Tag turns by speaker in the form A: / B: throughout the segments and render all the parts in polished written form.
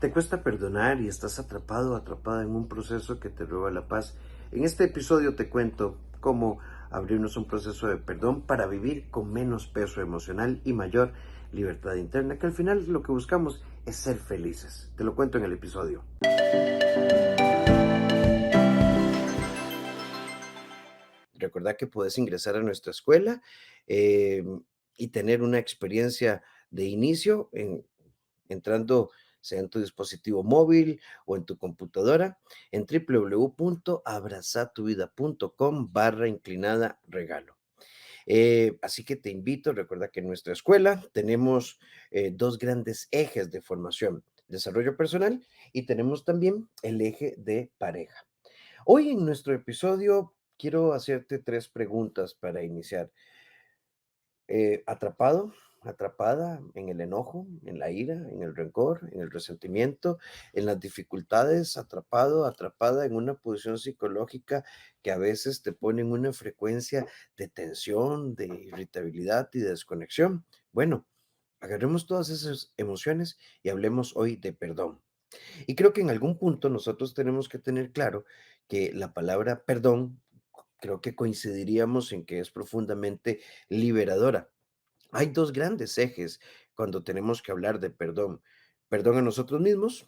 A: Te cuesta perdonar y estás atrapado o atrapada en un proceso que te roba la paz. En este episodio te cuento cómo abrirnos un proceso de perdón para vivir con menos peso emocional y mayor libertad interna, que al final lo que buscamos es ser felices. Te lo cuento en el episodio. Recordad que puedes ingresar a nuestra escuela eh, y tener una experiencia de inicio entrando sea en tu dispositivo móvil o en tu computadora en www.abrazatuvida.com/inclinada regalo. Así que te invito, recuerda que en nuestra escuela tenemos dos grandes ejes de formación, desarrollo personal y tenemos también el eje de pareja. Hoy en nuestro episodio quiero hacerte tres preguntas para iniciar. Atrapado, atrapada en el enojo, en la ira, en el rencor, en el resentimiento, en las dificultades, atrapado, atrapada en una posición psicológica que a veces te pone en una frecuencia de tensión, de irritabilidad y de desconexión. Bueno, agarremos todas esas emociones y hablemos hoy de perdón. Y creo que en algún punto nosotros tenemos que tener claro que la palabra perdón, creo que coincidiríamos en que es profundamente liberadora. Hay dos grandes ejes cuando tenemos que hablar de perdón. Perdón a nosotros mismos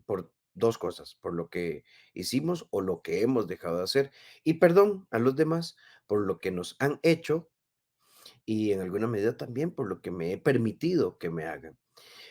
A: por dos cosas, por lo que hicimos o lo que hemos dejado de hacer, y perdón a los demás por lo que nos han hecho y en alguna medida también por lo que me he permitido que me hagan.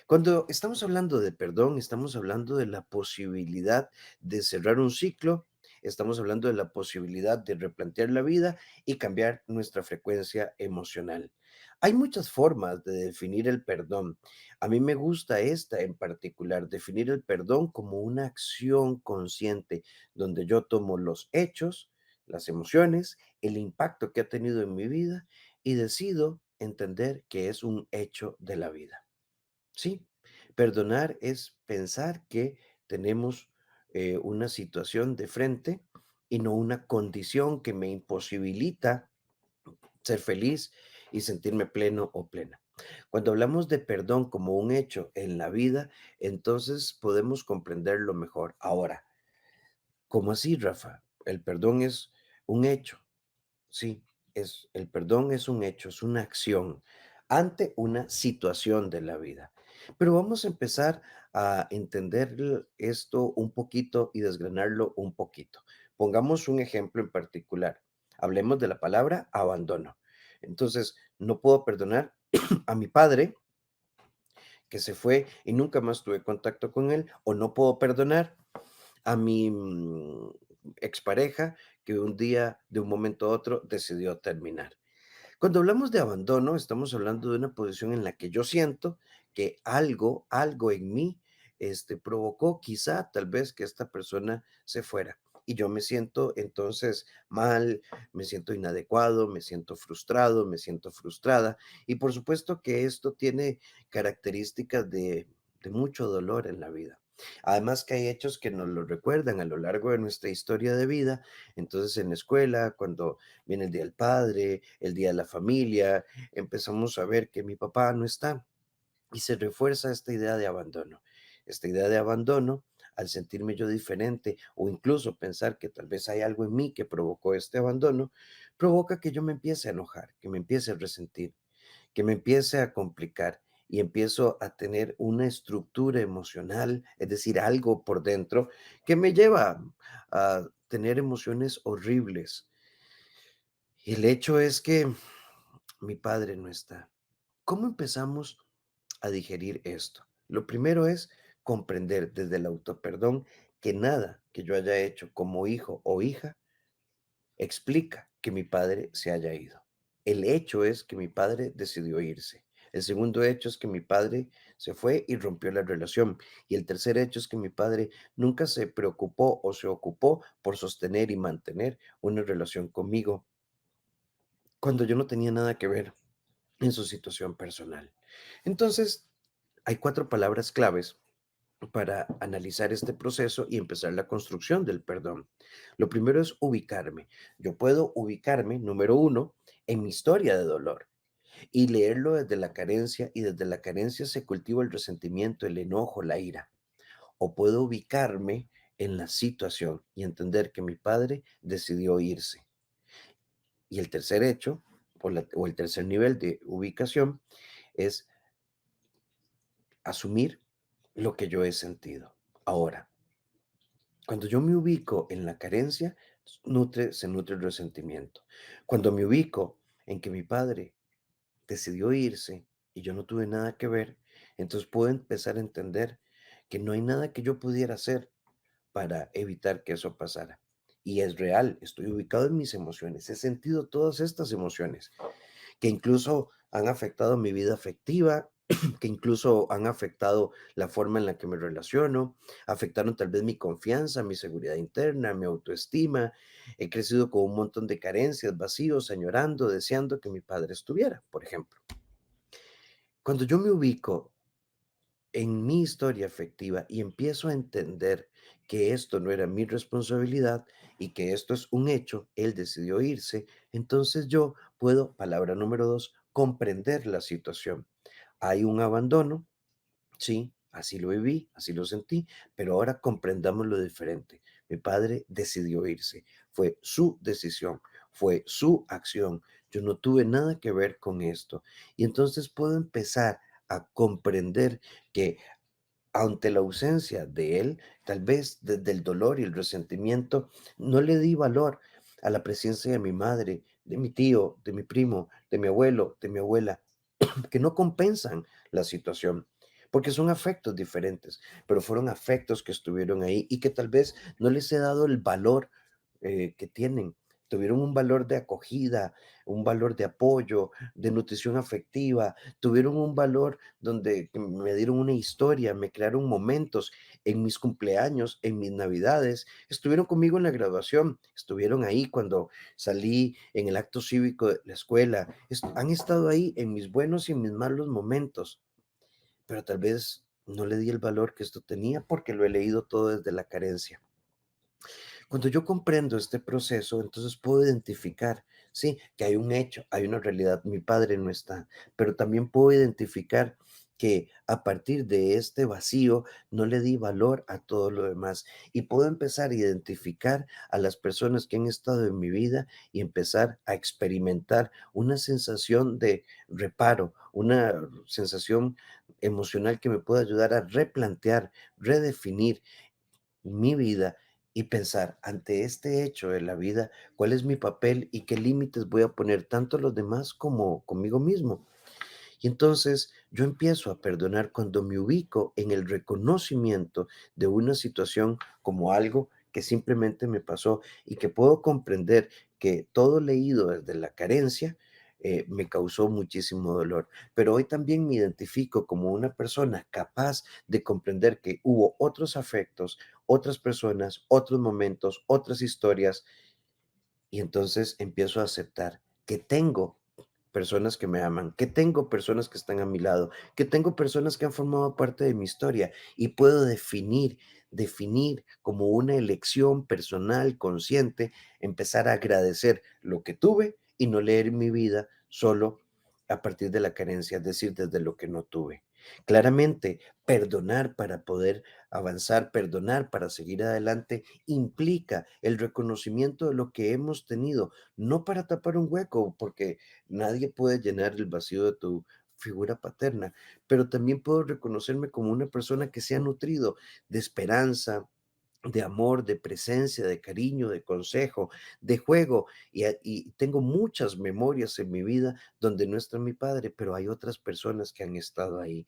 A: Cuando estamos hablando de perdón, estamos hablando de la posibilidad de cerrar un ciclo, estamos hablando de la posibilidad de replantear la vida y cambiar nuestra frecuencia emocional. Hay muchas formas de definir el perdón. A mí me gusta esta en particular, definir el perdón como una acción consciente donde yo tomo los hechos, las emociones, el impacto que ha tenido en mi vida y decido entender que es un hecho de la vida. Sí, perdonar es pensar que tenemos una situación de frente y no una condición que me imposibilita ser feliz y sentirme pleno o plena. Cuando hablamos de perdón como un hecho en la vida, entonces podemos comprenderlo mejor. Ahora, ¿cómo así, Rafa? El perdón es un hecho. Sí, el perdón es un hecho, es una acción ante una situación de la vida. Pero vamos a empezar a entender esto un poquito y desgranarlo un poquito. Pongamos un ejemplo en particular. Hablemos de la palabra abandono. Entonces, no puedo perdonar a mi padre que se fue y nunca más tuve contacto con él, o no puedo perdonar a mi expareja que un día, de un momento a otro, decidió terminar. Cuando hablamos de abandono, estamos hablando de una posición en la que yo siento que algo en mí, provocó quizá, tal vez, que esta persona se fuera. Y yo me siento entonces mal, me siento inadecuado, me siento frustrado, me siento frustrada. Y por supuesto que esto tiene características de mucho dolor en la vida. Además que hay hechos que nos lo recuerdan a lo largo de nuestra historia de vida. Entonces en la escuela, cuando viene el Día del Padre, el Día de la Familia, empezamos a ver que mi papá no está y se refuerza esta idea de abandono. Esta idea de abandono, al sentirme yo diferente o incluso pensar que tal vez hay algo en mí que provocó este abandono, provoca que yo me empiece a enojar, que me empiece a resentir, que me empiece a complicar y empiezo a tener una estructura emocional, es decir, algo por dentro que me lleva a tener emociones horribles. Y el hecho es que mi padre no está. ¿Cómo empezamos a digerir esto? Lo primero es comprender desde el autoperdón que nada que yo haya hecho como hijo o hija explica que mi padre se haya ido. El hecho es que mi padre decidió irse. El segundo hecho es que mi padre se fue y rompió la relación. Y el tercer hecho es que mi padre nunca se preocupó o se ocupó por sostener y mantener una relación conmigo cuando yo no tenía nada que ver en su situación personal. Entonces, hay cuatro palabras claves para analizar este proceso y empezar la construcción del perdón. Lo primero es ubicarme. Yo puedo ubicarme, número uno, en mi historia de dolor y leerlo desde la carencia, y desde la carencia se cultiva el resentimiento, el enojo, la ira. o puedo ubicarme en la situación y entender que mi padre decidió irse. Y el tercer hecho, o el tercer nivel de ubicación, es asumir lo que yo he sentido. Ahora, cuando yo me ubico en la carencia, se nutre el resentimiento. Cuando me ubico en que mi padre decidió irse y yo no tuve nada que ver, entonces puedo empezar a entender que no hay nada que yo pudiera hacer para evitar que eso pasara. Y es real, estoy ubicado en mis emociones, he sentido todas estas emociones que incluso han afectado mi vida afectiva, que incluso han afectado la forma en la que me relaciono, afectaron tal vez mi confianza, mi seguridad interna, mi autoestima. He crecido con un montón de carencias, vacíos, añorando, deseando que mi padre estuviera, por ejemplo. Cuando yo me ubico en mi historia afectiva y empiezo a entender que esto no era mi responsabilidad y que esto es un hecho, él decidió irse, entonces yo puedo, palabra número dos, comprender la situación. Hay un abandono, sí, así lo viví, así lo sentí, pero ahora comprendamos lo diferente. Mi padre decidió irse, fue su decisión, fue su acción. Yo no tuve nada que ver con esto. Y entonces puedo empezar a comprender que ante la ausencia de él, tal vez desde el dolor y el resentimiento, no le di valor a la presencia de mi madre, de mi tío, de mi primo, de mi abuelo, de mi abuela, que no compensan la situación, porque son afectos diferentes, pero fueron afectos que estuvieron ahí y que tal vez no les he dado el valor que tienen. Tuvieron un valor de acogida, un valor de apoyo, de nutrición afectiva, tuvieron un valor donde que me dieron una historia, me crearon momentos en mis cumpleaños, en mis navidades, estuvieron conmigo en la graduación, estuvieron ahí cuando salí en el acto cívico de la escuela, han estado ahí en mis buenos y en mis malos momentos, pero tal vez no le di el valor que esto tenía porque lo he leído todo desde la carencia. Cuando yo comprendo este proceso, entonces puedo identificar, sí, que hay un hecho, hay una realidad, mi padre no está, pero también puedo identificar que a partir de este vacío no le di valor a todo lo demás y puedo empezar a identificar a las personas que han estado en mi vida y empezar a experimentar una sensación de reparo, una sensación emocional que me pueda ayudar a replantear, redefinir mi vida y pensar ante este hecho de la vida, cuál es mi papel y qué límites voy a poner tanto a los demás como conmigo mismo. Y entonces yo empiezo a perdonar cuando me ubico en el reconocimiento de una situación como algo que simplemente me pasó y que puedo comprender que todo leído desde la carencia me causó muchísimo dolor. Pero hoy también me identifico como una persona capaz de comprender que hubo otros afectos, otras personas, otros momentos, otras historias y entonces empiezo a aceptar que tengo personas que me aman, que tengo personas que están a mi lado, que tengo personas que han formado parte de mi historia y puedo definir como una elección personal, consciente, empezar a agradecer lo que tuve y no leer mi vida solo a partir de la carencia, es decir, desde lo que no tuve. Claramente, perdonar para poder avanzar, perdonar para seguir adelante, implica el reconocimiento de lo que hemos tenido, no para tapar un hueco, porque nadie puede llenar el vacío de tu figura paterna, pero también puedo reconocerme como una persona que se ha nutrido de esperanza, de amor, de presencia, de cariño, de consejo, de juego. Y tengo muchas memorias en mi vida donde no está mi padre, pero hay otras personas que han estado ahí.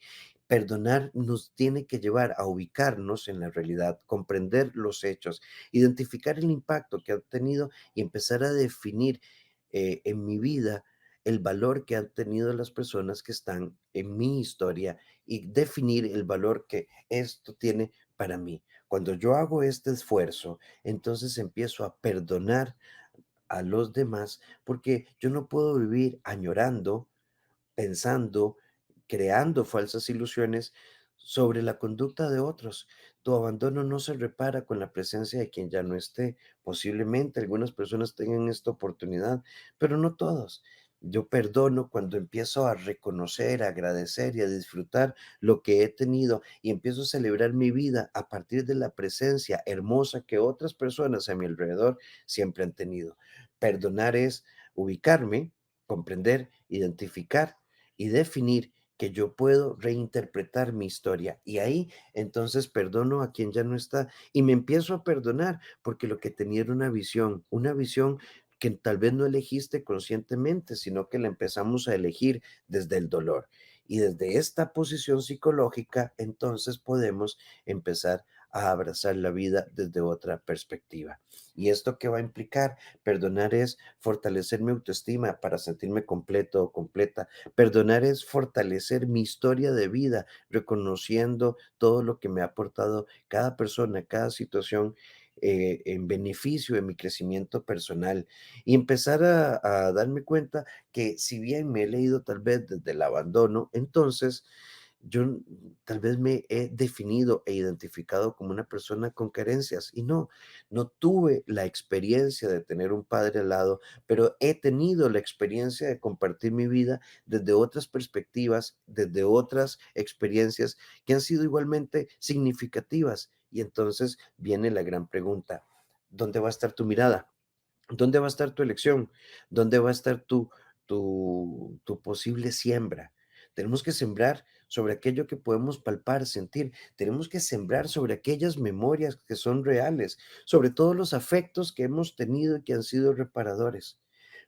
A: Perdonar nos tiene que llevar a ubicarnos en la realidad, comprender los hechos, identificar el impacto que han tenido y empezar a definir en mi vida el valor que han tenido las personas que están en mi historia y definir el valor que esto tiene para mí. Cuando yo hago este esfuerzo, entonces empiezo a perdonar a los demás porque yo no puedo vivir añorando, pensando, creando falsas ilusiones sobre la conducta de otros. Tu abandono no se repara con la presencia de quien ya no esté. Posiblemente algunas personas tengan esta oportunidad, pero no todos. Yo perdono cuando empiezo a reconocer, a agradecer y a disfrutar lo que he tenido y empiezo a celebrar mi vida a partir de la presencia hermosa que otras personas a mi alrededor siempre han tenido. Perdonar es ubicarme, comprender, identificar y definir que yo puedo reinterpretar mi historia. Y ahí entonces perdono a quien ya no está y me empiezo a perdonar porque lo que tenía era una visión que tal vez no elegiste conscientemente, sino que la empezamos a elegir desde el dolor. Y desde esta posición psicológica, entonces podemos empezar a abrazar la vida desde otra perspectiva. ¿Y esto qué va a implicar? Perdonar es fortalecer mi autoestima para sentirme completo o completa. Perdonar es fortalecer mi historia de vida, reconociendo todo lo que me ha aportado cada persona, cada situación en beneficio de mi crecimiento personal y empezar a darme cuenta que si bien me he leído tal vez desde el abandono, entonces tal vez me he definido e identificado como una persona con carencias y no, no tuve la experiencia de tener un padre al lado, pero he tenido la experiencia de compartir mi vida desde otras perspectivas, desde otras experiencias que han sido igualmente significativas. Y entonces viene la gran pregunta, ¿dónde va a estar tu mirada? ¿Dónde va a estar tu elección? ¿Dónde va a estar tu posible siembra? Tenemos que sembrar sobre aquello que podemos palpar, sentir. Tenemos que sembrar sobre aquellas memorias que son reales, sobre todos los afectos que hemos tenido y que han sido reparadores.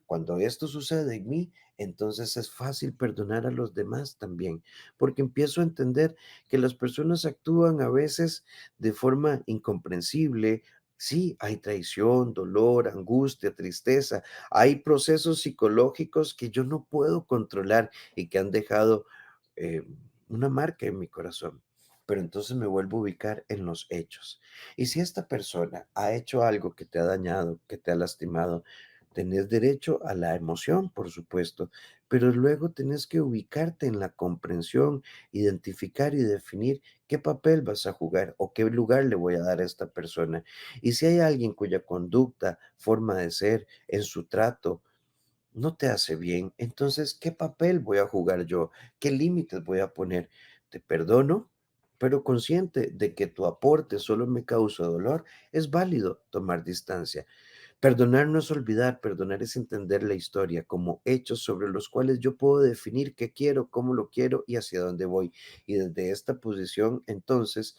A: Cuando esto sucede en mí, entonces es fácil perdonar a los demás también, porque empiezo a entender que las personas actúan a veces de forma incomprensible. Sí, hay traición, dolor, angustia, tristeza. Hay procesos psicológicos que yo no puedo controlar y que han dejado eh, una marca en mi corazón. Pero entonces me vuelvo a ubicar en los hechos. Y si esta persona ha hecho algo que te ha dañado, que te ha lastimado, tenés derecho a la emoción, por supuesto, pero luego tenés que ubicarte en la comprensión, identificar y definir qué papel vas a jugar o qué lugar le voy a dar a esta persona. Y si hay alguien cuya conducta, forma de ser, en su trato, no te hace bien, entonces, ¿qué papel voy a jugar yo? ¿Qué límites voy a poner? Te perdono, pero consciente de que tu aporte solo me causa dolor, es válido tomar distancia. Perdonar no es olvidar, perdonar es entender la historia como hechos sobre los cuales yo puedo definir qué quiero, cómo lo quiero y hacia dónde voy. Y desde esta posición, entonces,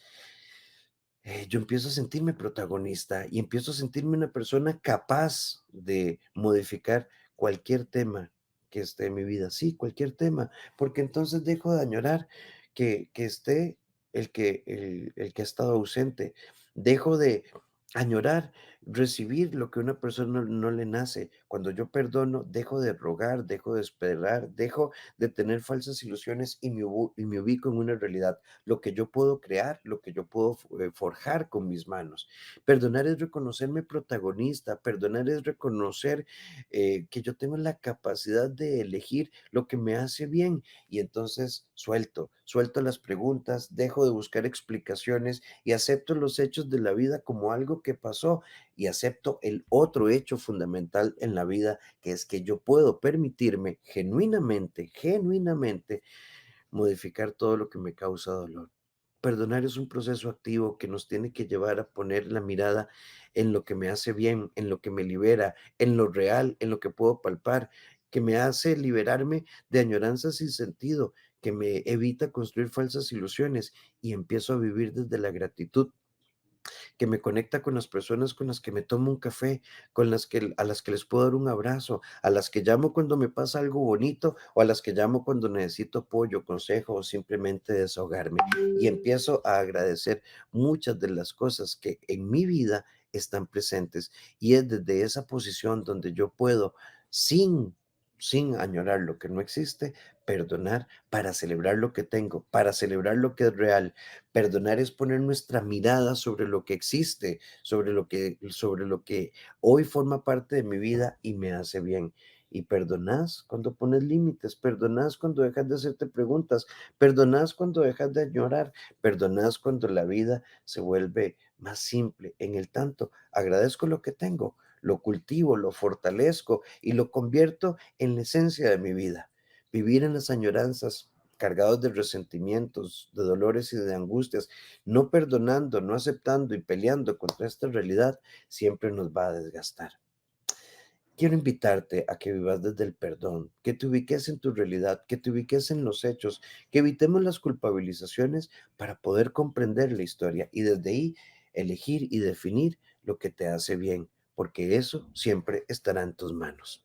A: yo empiezo a sentirme protagonista y empiezo a sentirme una persona capaz de modificar cualquier tema que esté en mi vida. Sí, cualquier tema, porque entonces dejo de añorar que esté el que ha estado ausente. Dejo de añorar recibir lo que a una persona no le nace. Cuando yo perdono, dejo de rogar, dejo de esperar, dejo de tener falsas ilusiones y me ubico en una realidad, lo que yo puedo crear, lo que yo puedo forjar con mis manos. Perdonar es reconocerme protagonista, perdonar es reconocer que yo tengo la capacidad de elegir lo que me hace bien y entonces suelto las preguntas, dejo de buscar explicaciones y acepto los hechos de la vida como algo que pasó y acepto el otro hecho fundamental en la vida, que es que yo puedo permitirme genuinamente modificar todo lo que me causa dolor. Perdonar es un proceso activo que nos tiene que llevar a poner la mirada en lo que me hace bien, en lo que me libera, en lo real, en lo que puedo palpar, que me hace liberarme de añoranzas sin sentido, que me evita construir falsas ilusiones y empiezo a vivir desde la gratitud que me conecta con las personas con las que me tomo un café, con las que a las que les puedo dar un abrazo, a las que llamo cuando me pasa algo bonito o a las que llamo cuando necesito apoyo, consejo o simplemente desahogarme. Y empiezo a agradecer muchas de las cosas que en mi vida están presentes y es desde esa posición donde yo puedo sin sin añorar lo que no existe, perdonar para celebrar lo que tengo, para celebrar lo que es real. Perdonar es poner nuestra mirada sobre lo que existe, sobre lo que hoy forma parte de mi vida y me hace bien. Y perdonás cuando pones límites, perdonás cuando dejas de hacerte preguntas, perdonás cuando dejas de añorar, perdonás cuando la vida se vuelve más simple. En el tanto, agradezco lo que tengo, lo cultivo, lo fortalezco y lo convierto en la esencia de mi vida. Vivir en las añoranzas cargados de resentimientos, de dolores y de angustias, no perdonando, no aceptando y peleando contra esta realidad, siempre nos va a desgastar. Quiero invitarte a que vivas desde el perdón, que te ubiques en tu realidad, que te ubiques en los hechos, que evitemos las culpabilizaciones para poder comprender la historia y desde ahí elegir y definir lo que te hace bien, porque eso siempre estará en tus manos.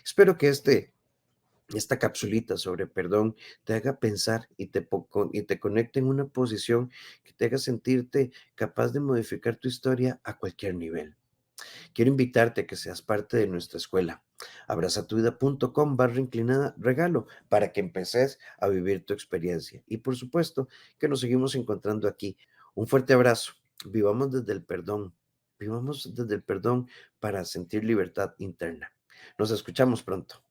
A: Espero que esta capsulita sobre perdón te haga pensar y te conecte en una posición que te haga sentirte capaz de modificar tu historia a cualquier nivel. Quiero invitarte a que seas parte de nuestra escuela. Abrazatuvida.com/inclinada regalo para que empeces a vivir tu experiencia. Y por supuesto que nos seguimos encontrando aquí. Un fuerte abrazo. Vivamos desde el perdón. Vivamos desde el perdón para sentir libertad interna. Nos escuchamos pronto.